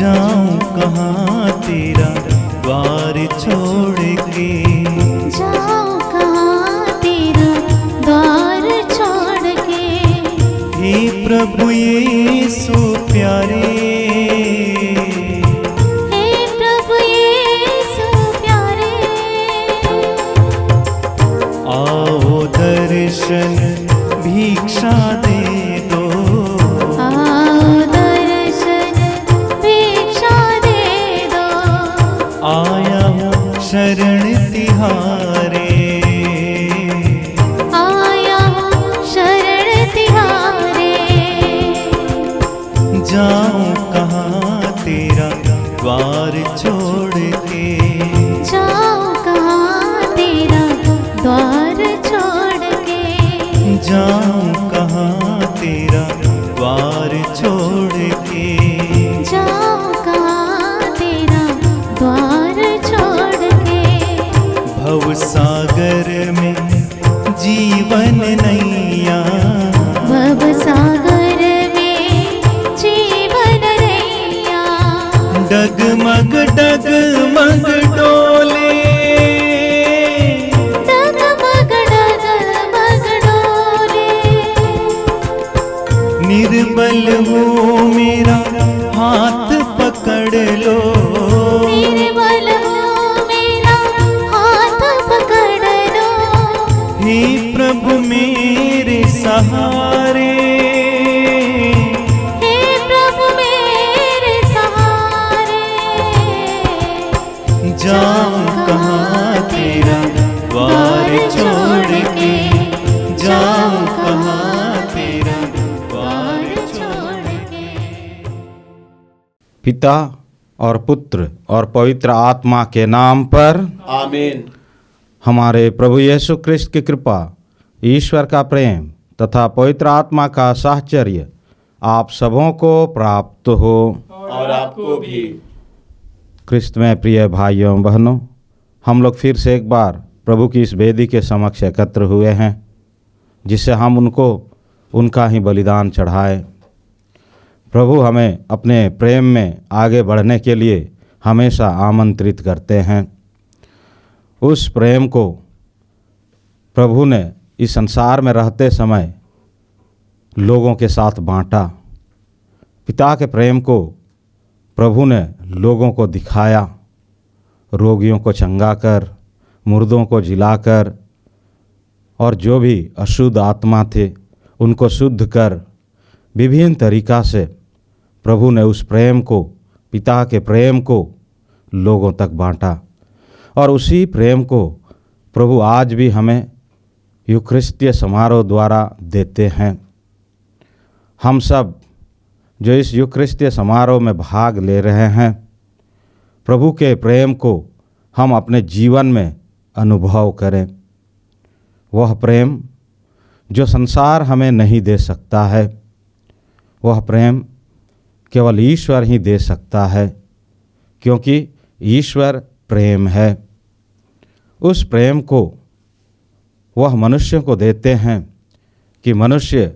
जाऊं कहाँ तेरा द्वार छोड़ के, जाऊं कहाँ तेरा द्वार छोड़ के। हे प्रभु यीशु प्यारे, हे प्रभु यीशु प्यारे, आओ दर्शन भिक्षा दे दो, आओ दर्शन भिक्षा दे दो। आया हूँ शरण तिहारे, आया हूँ शरण तिहारे। जाऊं कहाँ तेरा द्वार छोड़ के, जाऊं कहाँ तेरा द्वार छोड़ के। जाऊं कहाँ तेरा द्वार छोड़ के, जाऊं कहाँ तेरा द्वार छोड़ के। भव सागर में जीवन नैया, भव सागर में जीवन नैया। डगमग डगमग डोले, डगमग डगमग डोले। निर्बल हो मेरा हाथ पकड़ लो, निर्बल हो मेरा हाथ पकड़ लो। हे प्रभु मेरे सहारे, हे प्रभु मेरे सहारे। जाऊं कहाँ तेरा द्वार छोड़ के, जाऊं कहाँ तेरा द्वार छोड़ के। पिता और पुत्र और पवित्र आत्मा के नाम पर आमीन। हमारे प्रभु यीशु क्रिस्त की कृपा, ईश्वर का प्रेम तथा पवित्र आत्मा का साहचर्य आप सबों को प्राप्त हो। और आपको भी। क्रिस्त में प्रिय भाइयों बहनों, हम लोग फिर से एक बार प्रभु की इस वेदी के समक्ष एकत्र हुए हैं, जिससे हम उनको उनका ही बलिदान चढ़ाएं। प्रभु हमें अपने प्रेम में आगे बढ़ने के लिए हमेशा आमंत्रित करते हैं। उस प्रेम को प्रभु ने इस संसार में रहते समय लोगों के साथ बांटा। पिता के प्रेम को प्रभु ने लोगों को दिखाया, रोगियों को चंगा कर, मुर्दों को जिलाकर, और जो भी अशुद्ध आत्मा थे उनको शुद्ध कर, विभिन्न तरीक़ा से प्रभु ने उस प्रेम को, पिता के प्रेम को लोगों तक बांटा। और उसी प्रेम को प्रभु आज भी हमें यूखरिस्तीय समारोह द्वारा देते हैं। हम सब जो इस यूखरिस्तीय समारोह में भाग ले रहे हैं, प्रभु के प्रेम को हम अपने जीवन में अनुभव करें। वह प्रेम जो संसार हमें नहीं दे सकता है, वह प्रेम केवल ईश्वर ही दे सकता है, क्योंकि ईश्वर प्रेम है। उस प्रेम को वह मनुष्य को देते हैं कि मनुष्य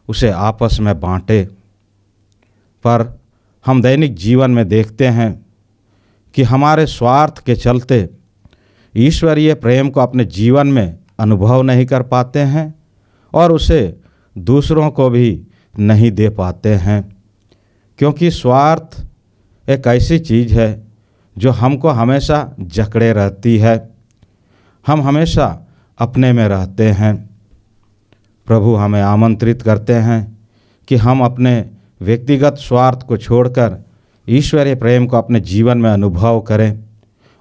उसे आपस में बांटे। पर हम दैनिक जीवन में देखते हैं कि हमारे स्वार्थ के चलते ईश्वरीय प्रेम को अपने जीवन में अनुभव नहीं कर पाते हैं और उसे दूसरों को भी नहीं दे पाते हैं, क्योंकि स्वार्थ एक ऐसी चीज़ है जो हमको हमेशा जकड़े रहती है। हम हमेशा अपने में रहते हैं। प्रभु हमें आमंत्रित करते हैं कि हम अपने व्यक्तिगत स्वार्थ को छोड़कर ईश्वरीय प्रेम को अपने जीवन में अनुभव करें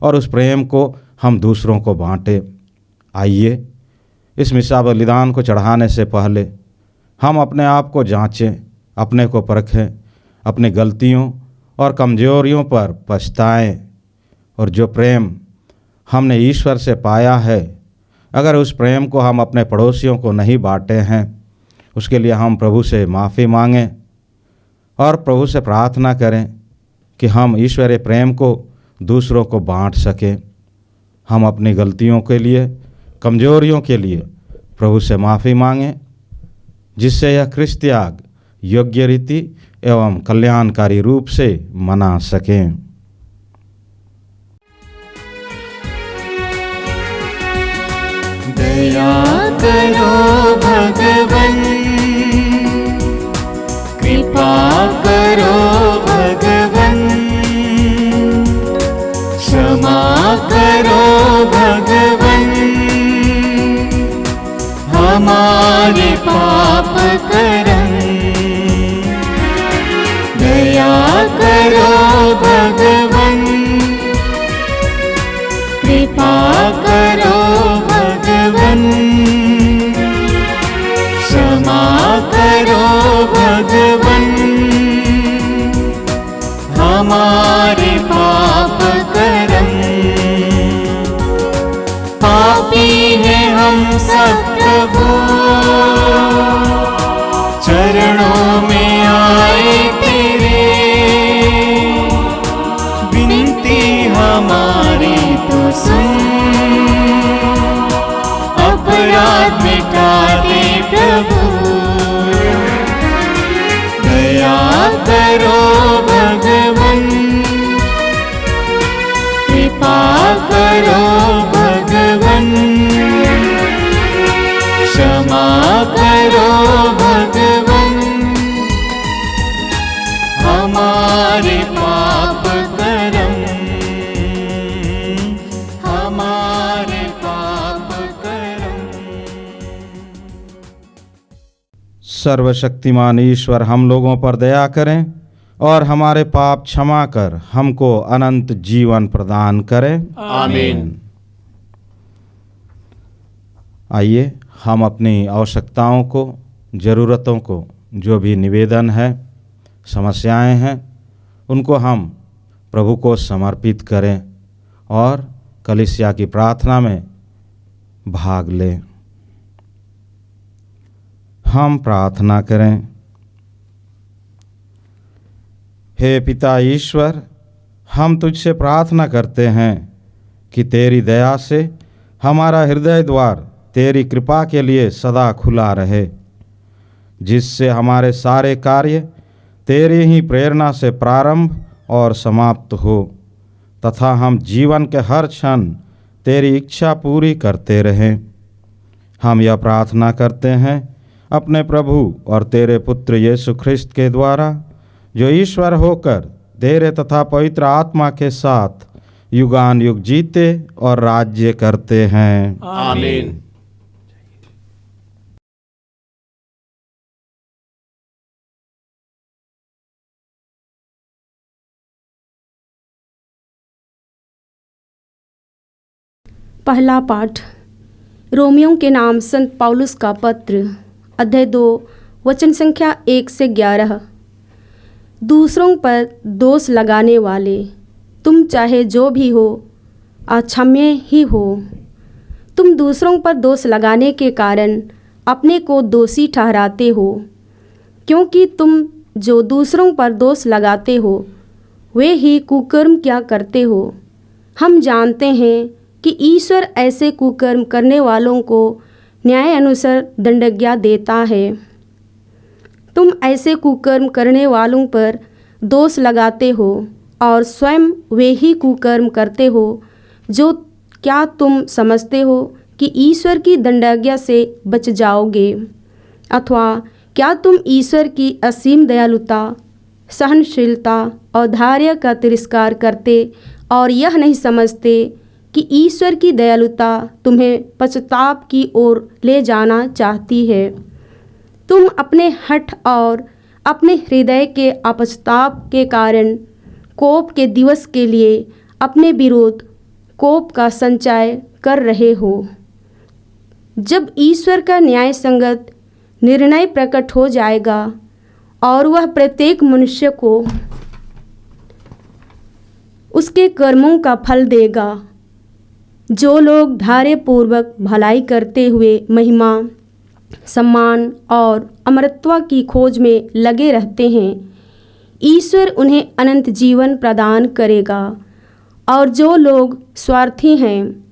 और उस प्रेम को हम दूसरों को बांटें। आइए इस मिसा बलिदान को चढ़ाने से पहले हम अपने आप को जांचें, अपने को परखें, अपनी गलतियों और कमजोरियों पर पछताएं, और जो प्रेम हमने ईश्वर से पाया है, अगर उस प्रेम को हम अपने पड़ोसियों को नहीं बांटे हैं, उसके लिए हम प्रभु से माफ़ी मांगें और प्रभु से प्रार्थना करें कि हम ईश्वरीय प्रेम को दूसरों को बांट सकें। हम अपनी गलतियों के लिए, कमजोरियों के लिए प्रभु से माफ़ी मांगें, जिससे यह ख्रिस्त त्याग योग्य रीति एवं कल्याणकारी रूप से मना सकें। दया करो भगवन, कृपा करो भगवन, क्षमा करो भगवन, हमारे पाप करम। दया करो भगवन, कृपा करो भगवन, क्षमा करो भगवन, हमारे पाप करम। पापी हैं हम सब प्रभु, चरणों में आए तेरे, विनती हमारी तो सुन, अपराध मिटा दे प्रभु। दया करो भगवन, कृपा करो भगवन, क्षमा करो भगवन, हमारे पाप करम, हमारे पाप करम। सर्वशक्तिमान ईश्वर हम लोगों पर दया करें और हमारे पाप क्षमा कर हमको अनंत जीवन प्रदान करें। आमीन। आइए हम अपनी आवश्यकताओं को, ज़रूरतों को, जो भी निवेदन है, समस्याएं हैं, उनको हम प्रभु को समर्पित करें और कलीसिया की प्रार्थना में भाग लें। हम प्रार्थना करें। हे पिता ईश्वर, हम तुझसे प्रार्थना करते हैं कि तेरी दया से हमारा हृदय द्वार तेरी कृपा के लिए सदा खुला रहे, जिससे हमारे सारे कार्य तेरी ही प्रेरणा से प्रारंभ और समाप्त हो, तथा हम जीवन के हर क्षण तेरी इच्छा पूरी करते रहें। हम यह प्रार्थना करते हैं अपने प्रभु और तेरे पुत्र यीशु ख्रिस्त के द्वारा, जो ईश्वर होकर तेरे तथा पवित्र आत्मा के साथ युगान युग जीते और राज्य करते हैं। आमीन। पहला पाठ रोमियों के नाम संत पौलुस का पत्र, अध्याय 2, वचन संख्या 1 से 11। दूसरों पर दोष लगाने वाले, तुम चाहे जो भी हो अक्षम्य ही हो। तुम दूसरों पर दोष लगाने के कारण अपने को दोषी ठहराते हो, क्योंकि तुम जो दूसरों पर दोष लगाते हो वे ही कुकर्म क्या करते हो। हम जानते हैं कि ईश्वर ऐसे कुकर्म करने वालों को न्याय अनुसार दंडाज्ञा देता है। तुम ऐसे कुकर्म करने वालों पर दोष लगाते हो और स्वयं वे ही कुकर्म करते हो। जो क्या तुम समझते हो कि ईश्वर की दंडाज्ञा से बच जाओगे? अथवा क्या तुम ईश्वर की असीम दयालुता, सहनशीलता और धैर्य का तिरस्कार करते और यह नहीं समझते कि ईश्वर की दयालुता तुम्हें पश्चाताप की ओर ले जाना चाहती है? तुम अपने हठ और अपने हृदय के अपश्चाताप के कारण कोप के दिवस के लिए अपने विरोध कोप का संचय कर रहे हो। जब ईश्वर का न्याय संगत निर्णय प्रकट हो जाएगा और वह प्रत्येक मनुष्य को उसके कर्मों का फल देगा। जो लोग धैर्यपूर्वक भलाई करते हुए महिमा, सम्मान और अमरत्व की खोज में लगे रहते हैं, ईश्वर उन्हें अनंत जीवन प्रदान करेगा। और जो लोग स्वार्थी हैं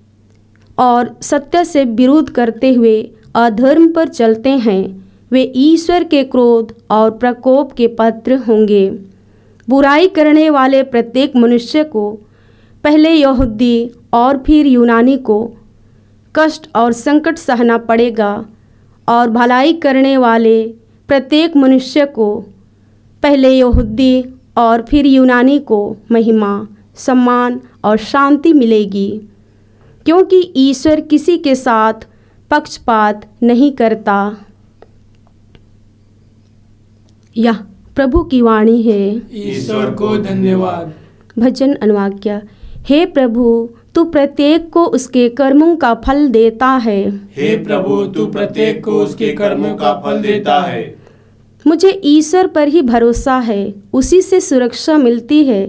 और सत्य से विरोध करते हुए अधर्म पर चलते हैं, वे ईश्वर के क्रोध और प्रकोप के पात्र होंगे। बुराई करने वाले प्रत्येक मनुष्य को, पहले यहूदी और फिर यूनानी को, कष्ट और संकट सहना पड़ेगा, और भलाई करने वाले प्रत्येक मनुष्य को, पहले यहूदी और फिर यूनानी को महिमा, सम्मान और शांति मिलेगी, क्योंकि ईश्वर किसी के साथ पक्षपात नहीं करता। यह प्रभु की वाणी है। ईश्वर को धन्यवाद। भजन अनुवाक्य। हे प्रभु, तू प्रत्येक को उसके कर्मों का फल देता है। हे प्रभु, तू प्रत्येक को उसके कर्मों का फल देता है। मुझे ईश्वर पर ही भरोसा है, उसी से सुरक्षा मिलती है।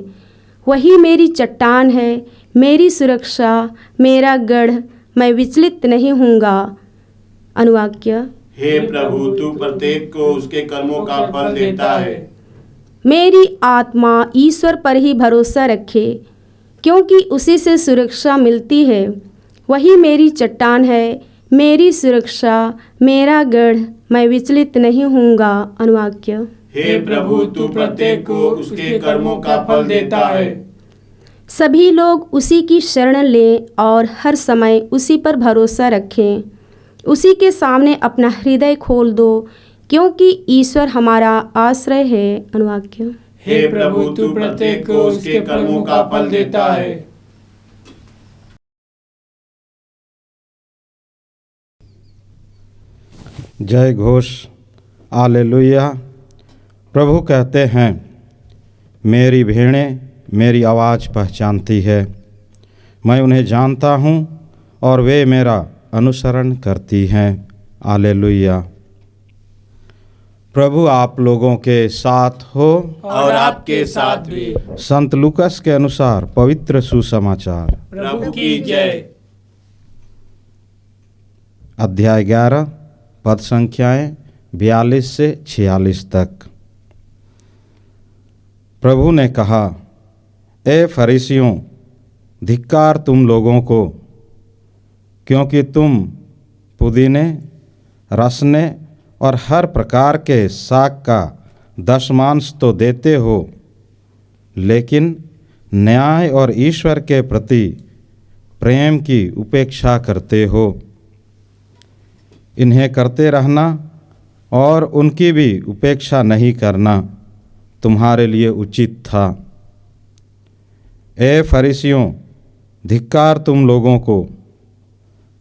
वही मेरी चट्टान है, मेरी सुरक्षा, मेरा गढ़, मैं विचलित नहीं होऊंगा। अनुवाक्य। हे प्रभु, तू प्रत्येक को उसके कर्मों का फल देता है। मेरी आत्मा ईश्वर पर ही भरोसा रखे, क्योंकि उसी से सुरक्षा मिलती है। वही मेरी चट्टान है, मेरी सुरक्षा, मेरा गढ़, मैं विचलित नहीं होऊंगा। अनुवाक्य। हे प्रभु, तू प्रत्येक को उसके कर्मों का फल देता है। सभी लोग उसी की शरण लें और हर समय उसी पर भरोसा रखें। उसी के सामने अपना हृदय खोल दो, क्योंकि ईश्वर हमारा आश्रय है। अनुवाक्य। हे प्रभु, तू प्रत्येक को उसके कर्मों का फल देता है। जय घोष, हालेलुया। प्रभु कहते हैं, मेरी भेड़ें मेरी आवाज़ पहचानती है, मैं उन्हें जानता हूँ और वे मेरा अनुसरण करती हैं। हालेलुया। प्रभु आप लोगों के साथ हो और आपके साथ भी। संत लूकस के अनुसार पवित्र सुसमाचार। प्रभु की जय। अध्याय 11, पद संख्याएं 42 से 46 तक। प्रभु ने कहा, ए फरीसियों, धिक्कार तुम लोगों को, क्योंकि तुम पुदीने, रसने और हर प्रकार के साग का दशमांश तो देते हो, लेकिन न्याय और ईश्वर के प्रति प्रेम की उपेक्षा करते हो। इन्हें करते रहना और उनकी भी उपेक्षा नहीं करना तुम्हारे लिए उचित था। ए फरीसियों, धिक्कार तुम लोगों को,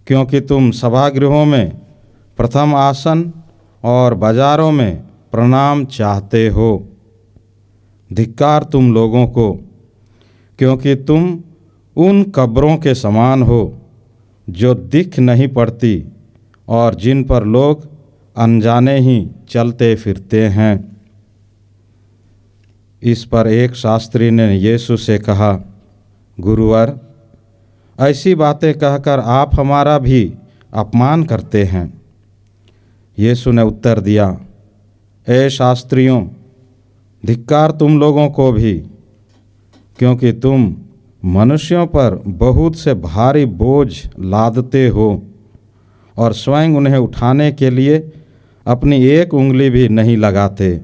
क्योंकि तुम सभागृहों में प्रथम आसन और बाजारों में प्रणाम चाहते हो। धिक्कार तुम लोगों को, क्योंकि तुम उन कब्रों के समान हो जो दिख नहीं पड़ती और जिन पर लोग अनजाने ही चलते फिरते हैं। इस पर एक शास्त्री ने यीशु से कहा, गुरुवर, ऐसी बातें कहकर आप हमारा भी अपमान करते हैं। यीशु ने उत्तर दिया, ए शास्त्रियों, धिक्कार तुम लोगों को भी, क्योंकि तुम मनुष्यों पर बहुत से भारी बोझ लादते हो और स्वयं उन्हें उठाने के लिए अपनी एक उंगली भी नहीं लगाते।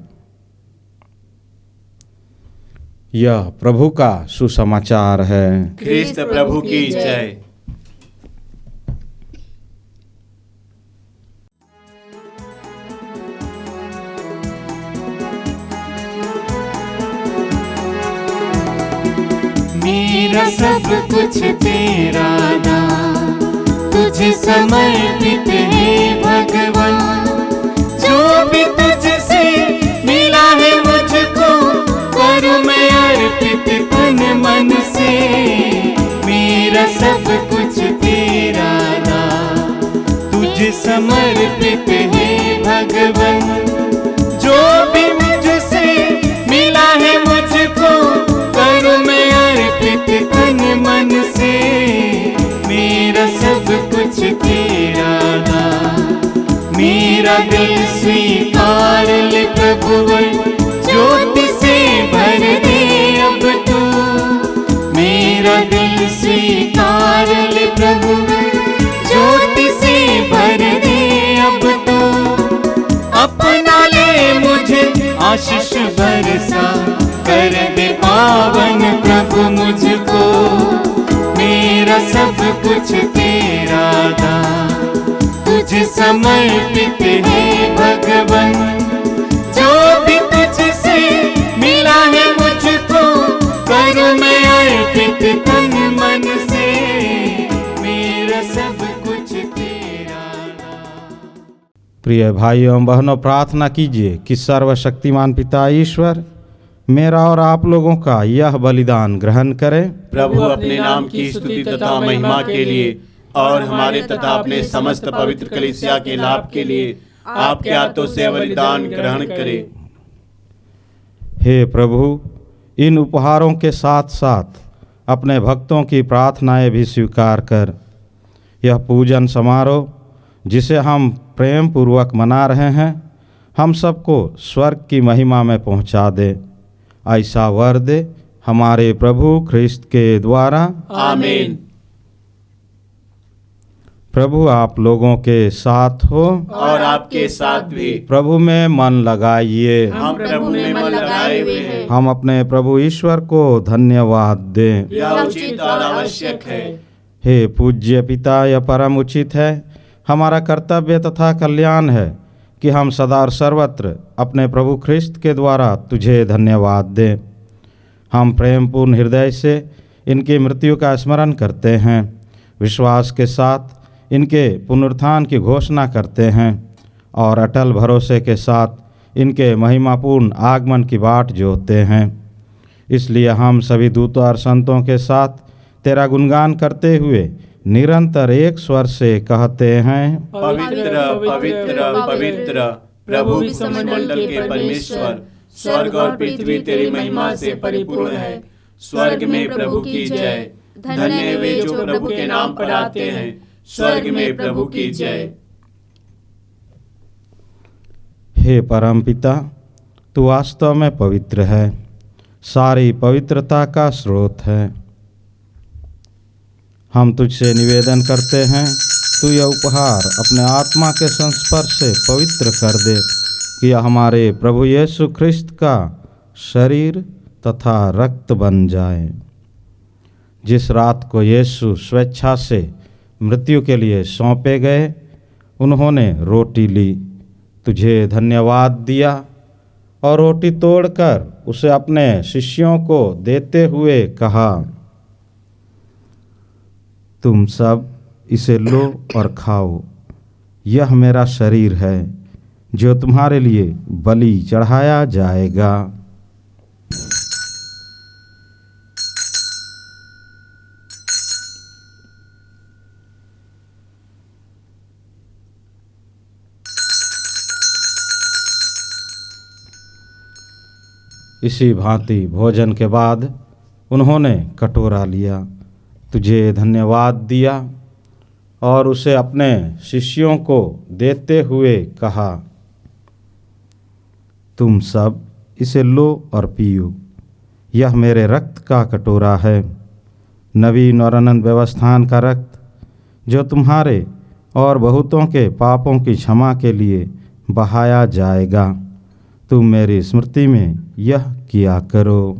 यह प्रभु का सुसमाचार है। ख्रिस्त प्रभु की जय। मेरा सब कुछ तेरा नाम, तुझे समर्पित है भगवान। जो भी तुझसे मिला है मुझको, करूँ मैं अर्पित तन मन से। मेरा सब कुछ तेरा नाम, तुझे समर्पित है भगवान। जो भी मुझसे मिला है मुझको, करूँ मैं अर्पित तन मन से। मेरा सब कुछ तेरा नाम, मेरा दिल स्वीकार ले प्रभुवर, ज्योति से भर दे अब तू। मेरा दिल स्वीकार ले प्रभुवर, ज्योति से भर दे अब तू। आशीष बरसा कर दे पावन प्रभु मुझको, मेरा सब कुछ तेरा दान तुझ समर्पित है भगवन। जो भी तुझसे मिला है मुझको, करूं मैं अर्पित तन मन से, मेरा सब कुछ तेरा दान। प्रिय भाइयों एवं बहनों, प्रार्थना कीजिए कि सर्वशक्तिमान पिता ईश्वर मेरा और आप लोगों का यह बलिदान ग्रहण करें। प्रभु अपने नाम की स्तुति तथा महिमा के लिए और हमारे तथा अपने समस्त पवित्र कलीसिया के लाभ के लिए आपके हाथों से बलिदान ग्रहण करे। हे प्रभु, इन उपहारों के साथ साथ अपने भक्तों की प्रार्थनाएं भी स्वीकार कर यह पूजन समारोह जिसे हम प्रेम पूर्वक मना रहे हैं, हम सबको स्वर्ग की महिमा में पहुंचा दे। ऐसा वर दे हमारे प्रभु ख्रिस्त के द्वारा, आमीन। प्रभु आप लोगों के साथ हो और आपके साथ भी। प्रभु में मन लगाइए। हम प्रभु में मन लगाए हुए हैं। हम अपने प्रभु ईश्वर को धन्यवाद दें। यह उचित और आवश्यक है। हे पूज्य पिता, यह परम उचित है, हमारा कर्तव्य तथा कल्याण है कि हम सदा और सर्वत्र अपने प्रभु ख्रिस्त के द्वारा तुझे धन्यवाद दें। हम प्रेमपूर्ण हृदय से इनकी मृत्यु का स्मरण करते हैं, विश्वास के साथ इनके पुनरुत्थान की घोषणा करते हैं और अटल भरोसे के साथ इनके महिमापूर्ण आगमन की बाट जोहते हैं। इसलिए हम सभी दूतों और संतों के साथ तेरा गुणगान करते हुए निरंतर एक स्वर से कहते हैं, पवित्र पवित्र पवित्र प्रभु समंडल के परमेश्वर, स्वर्ग और पृथ्वी तेरी महिमा से परिपूर्ण है। स्वर्ग में प्रभु की जय। धन्य वे जो प्रभु के नाम पर आते हैं। स्वर्ग में प्रभु की जय। हे परमपिता, तू वास्तव में पवित्र है, सारी पवित्रता का स्रोत है। हम तुझसे निवेदन करते हैं, तू यह उपहार अपने आत्मा के संस्पर्श से पवित्र कर दे कि यह हमारे प्रभु यीशु ख्रिस्त का शरीर तथा रक्त बन जाए। जिस रात को यीशु स्वेच्छा से मृत्यु के लिए सौंपे गए, उन्होंने रोटी ली, तुझे धन्यवाद दिया और रोटी तोड़कर उसे अपने शिष्यों को देते हुए कहा, तुम सब इसे लो और खाओ, यह मेरा शरीर है जो तुम्हारे लिए बलि चढ़ाया जाएगा। इसी भांति भोजन के बाद उन्होंने कटोरा लिया, तुझे धन्यवाद दिया और उसे अपने शिष्यों को देते हुए कहा, तुम सब इसे लो और पियो, यह मेरे रक्त का कटोरा है, नवीन और अनंत व्यवस्थान का रक्त, जो तुम्हारे और बहुतों के पापों की क्षमा के लिए बहाया जाएगा। तुम मेरी स्मृति में यह किया करो।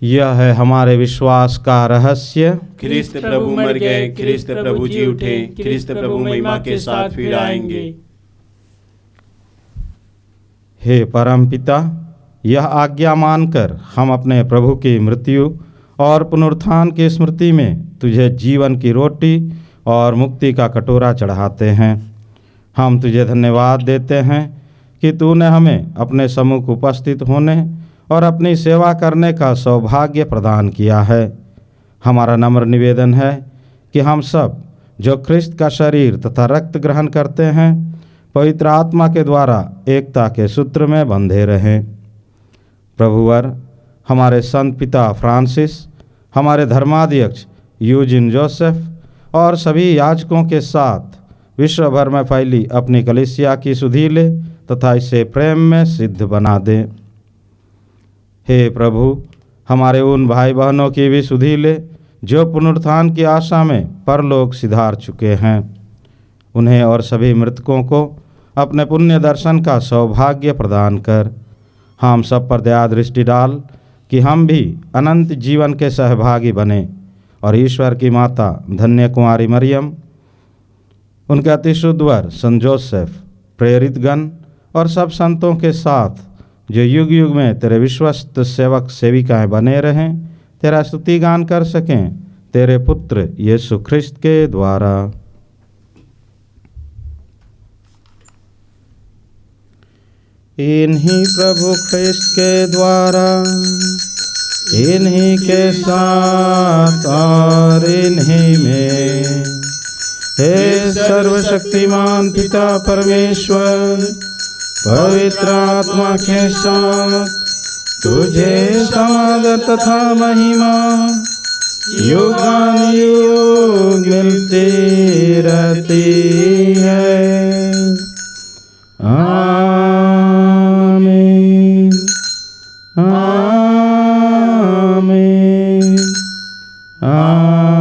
यह है हमारे विश्वास का रहस्य। ख्रिस्त प्रभु मर गए, ख्रिस्त प्रभु जी उठे, ख्रिस्त प्रभु महिमा के साथ फिर आएंगे। हे परमपिता, यह आज्ञा मानकर हम अपने प्रभु की मृत्यु और पुनरुत्थान की स्मृति में तुझे जीवन की रोटी और मुक्ति का कटोरा चढ़ाते हैं। हम तुझे धन्यवाद देते हैं कि तूने हमें अपने सम्मुख उपस्थित होने और अपनी सेवा करने का सौभाग्य प्रदान किया है। हमारा नम्र निवेदन है कि हम सब जो ख्रिस्त का शरीर तथा रक्त ग्रहण करते हैं, पवित्र आत्मा के द्वारा एकता के सूत्र में बंधे रहें। प्रभुवर, हमारे संत पिता फ्रांसिस, हमारे धर्माध्यक्ष यूजिन जोसेफ और सभी याजकों के साथ विश्व भर में फैली अपनी कलीसिया की सुधीले तथा इसे प्रेम में सिद्ध बना दे। हे प्रभु, हमारे उन भाई बहनों की भी सुधि ले जो पुनरुत्थान की आशा में परलोक सिधार चुके हैं। उन्हें और सभी मृतकों को अपने पुण्य दर्शन का सौभाग्य प्रदान कर। हम सब पर दया दृष्टि डाल कि हम भी अनंत जीवन के सहभागी बने और ईश्वर की माता धन्य कुमारी मरियम, उनके अतिशुद्ध वर संत जोसेफ, प्रेरित गण और सब संतों के साथ जो युग युग में तेरे विश्वस्त सेवक सेविकाएं बने रहें, तेरा स्तुति गान कर सकें तेरे पुत्र यीशु ख्रिस्त के द्वारा। इन्हीं प्रभु ख्रिस्त के द्वारा, इन्हीं के साथ और इन्हीं में, हे सर्वशक्तिमान पिता परमेश्वर, पवित्र आत्मा के साथ तुझे समादर तथा महिमा युगानुयुग मिलती रहती है। आमीन, आमीन, आमीन।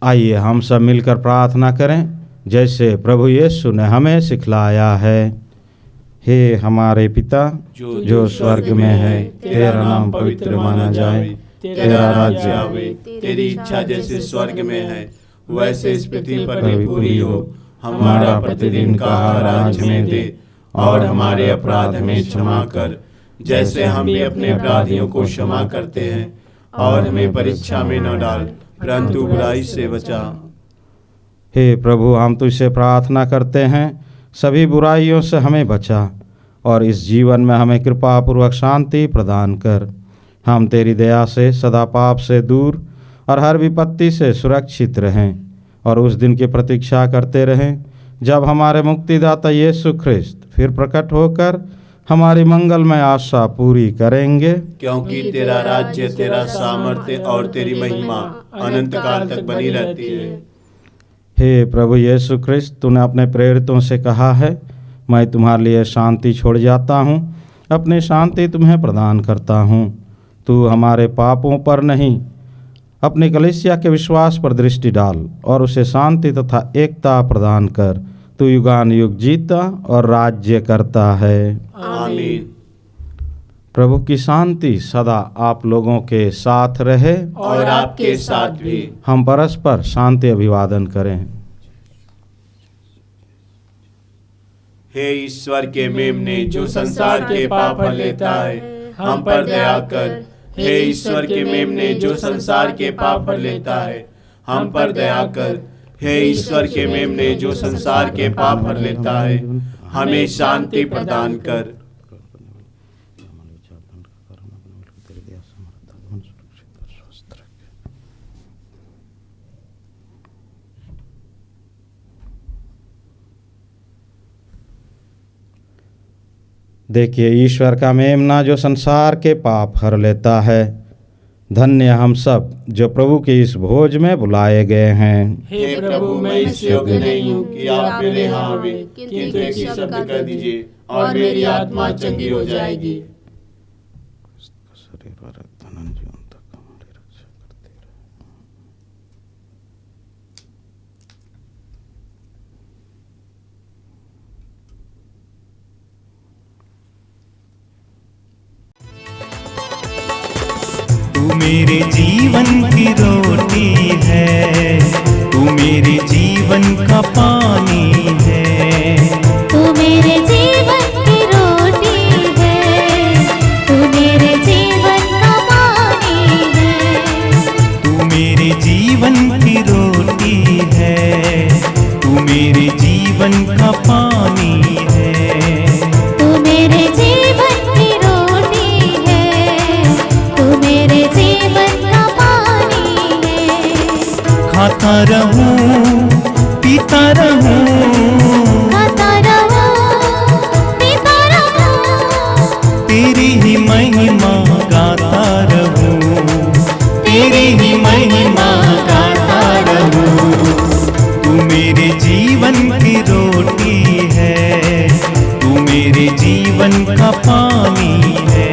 आइए हम सब मिलकर प्रार्थना करें जैसे प्रभु यीशु ने हमें सिखलाया है। हे हमारे पिता जो स्वर्ग में है, तेरा नाम पवित्र माना जाए, तेरा राज्य आवे, तेरी इच्छा जैसे स्वर्ग में है वैसे इस पृथ्वी पर भी पूरी हो। हमारा प्रतिदिन का आहार आज हमें दे और हमारे अपराध हमें क्षमा कर जैसे हम भी अपने अपराधियों को क्षमा करते हैं, और हमें परीक्षा में न डाल परंतु बुराई से बचा। हे प्रभु, हम तुझसे प्रार्थना करते हैं, सभी बुराइयों से हमें बचा और इस जीवन में हमें कृपा पूर्वक शांति प्रदान कर। हम तेरी दया से सदा पाप से दूर और हर विपत्ति से सुरक्षित रहें और उस दिन की प्रतीक्षा करते रहें जब हमारे मुक्तिदाता यीशु ख्रिस्त फिर प्रकट होकर हमारी मंगलमय आशा पूरी करेंगे। क्योंकि तेरा राज्य, तेरा सामर्थ्य और तेरी महिमा अनंत काल तक बनी रहती है। हे प्रभु यीशु ख्रिस्त, तूने अपने प्रेरितों से कहा है, मैं तुम्हारे लिए शांति छोड़ जाता हूँ, अपनी शांति तुम्हें प्रदान करता हूँ। तू हमारे पापों पर नहीं, अपनी कलीसिया के विश्वास पर दृष्टि डाल और उसे शांति तथा एकता प्रदान कर। तू युगानुयुग जीता और राज्य करता है। आमीन। प्रभु की शांति सदा आप लोगों के साथ रहे और आपके साथ भी। हम परस्पर शांति अभिवादन करें। हे ईश्वर के मेमने जो संसार के पाप हर लेता है, हम पर दया कर। हे ईश्वर के मेमने जो संसार के पाप हर लेता है, हम पर दया कर। हे ईश्वर के मेमने जो संसार के पाप हर लेता है, हमें शांति प्रदान कर। देखिए, ईश्वर का मेमना जो संसार के पाप हर लेता है। धन्य हम सब जो प्रभु के इस भोज में बुलाए गए हैं। हे प्रभु, मैं इस योग्य नहीं हूँ कि आप मेरे यहाँ आवे, किंतु एक ही शब्द कह दीजिए और मेरी आत्मा चंगी हो जाएगी। तू मेरे जीवन की रोटी है, तू मेरे जीवन का पानी है। तू मेरे जीवन की रोटी है, तू मेरे जीवन का पानी है। तू मेरे जीवन की रोटी है, तू मेरे जीवन का पानी है। तू मेरे जीवन की रोटी है, तू मेरे जीवन का पानी है। खाता रहूं, पीता रहूं, खाता रहूं, पीता रहूं, तेरी ही महिमा गाता रहूं। महिमा गाता रहूं। तू मेरे जीवन की रोटी है, तू मेरे जीवन का पानी है।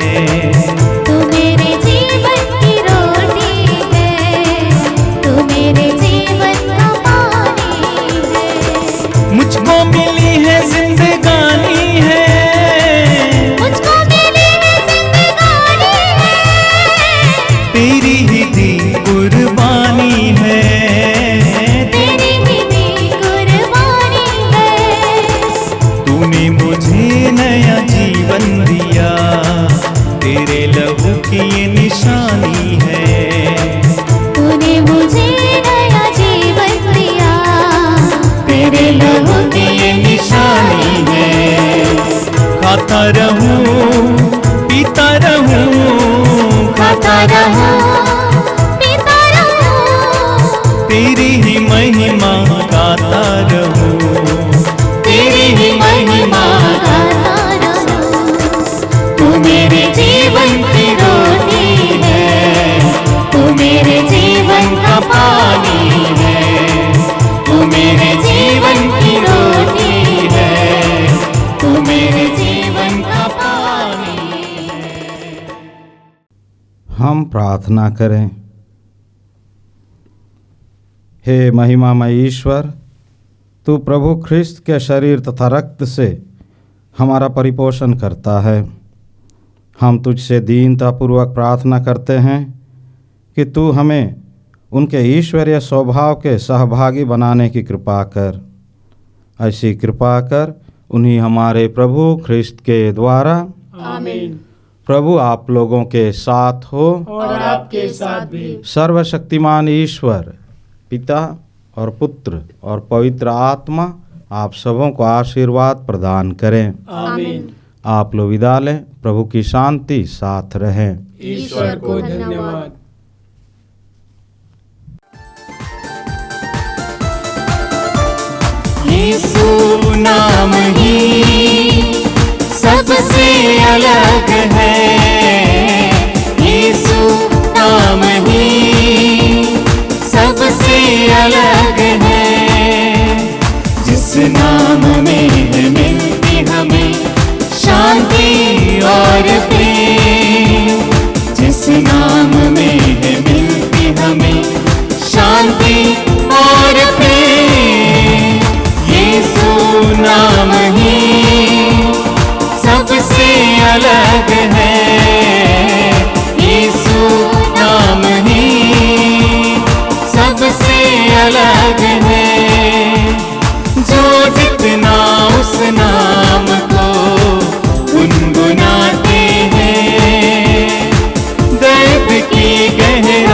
तू मेरे जीवन की रोटी है, तू मेरे जीवन का पानी है। मुझको मिली है जिंदगानी है, मुझको मिली है जिंदगानी है, तेरी ही दी कुर्बानी है। तेरी ही दी कुर्बानी है। तूने मुझे नया जीवन दिया, तेरे लहू की ये निशानी है। तूने मुझे नया जीवन दिया, तेरे लहू की ये निशानी है। खाता रहूं पीता रहूं, खाता रहूं पीता रहूं, तेरी ही महिमा गाता रहूं, तेरी ही महिमा। गाता रहूं। तू मेरे जीवन की रोटी है, तू मेरे जीवन का पानी है। तू मेरे जीवन की रोटी है, तू मेरे जीवन का पानी है। हम प्रार्थना करें। हे महिमामय ईश्वर, तू प्रभु ख्रिस्त के शरीर तथा रक्त से हमारा परिपोषण करता है। हम तुझसे दीनतापूर्वक प्रार्थना करते हैं कि तू हमें उनके ईश्वरीय स्वभाव के सहभागी बनाने की कृपा कर। ऐसी कृपा कर उन्हीं हमारे प्रभु ख्रिस्त के द्वारा। आमीन। प्रभु आप लोगों के साथ हो और आपके साथ भी। सर्वशक्तिमान ईश्वर पिता और पुत्र और पवित्र आत्मा आप सबों को आशीर्वाद प्रदान करें। आमीन। आप लोग विदा लें। प्रभु की शांति साथ रहे। ईश्वर को धन्यवाद। यीशु नाम ही सबसे अलग है, यीशु नाम ही सबसे अलग है। जिस नाम में है मिलती हमें शांति और प्रेम, जिस नाम में है मिलती हमें शांति और प्रेम, यीशु नाम ही सबसे अलग है, यीशु नाम ही सबसे अलग है। जो जितना उस नाम को गुनगुनाते हैं, दर्द की गहराई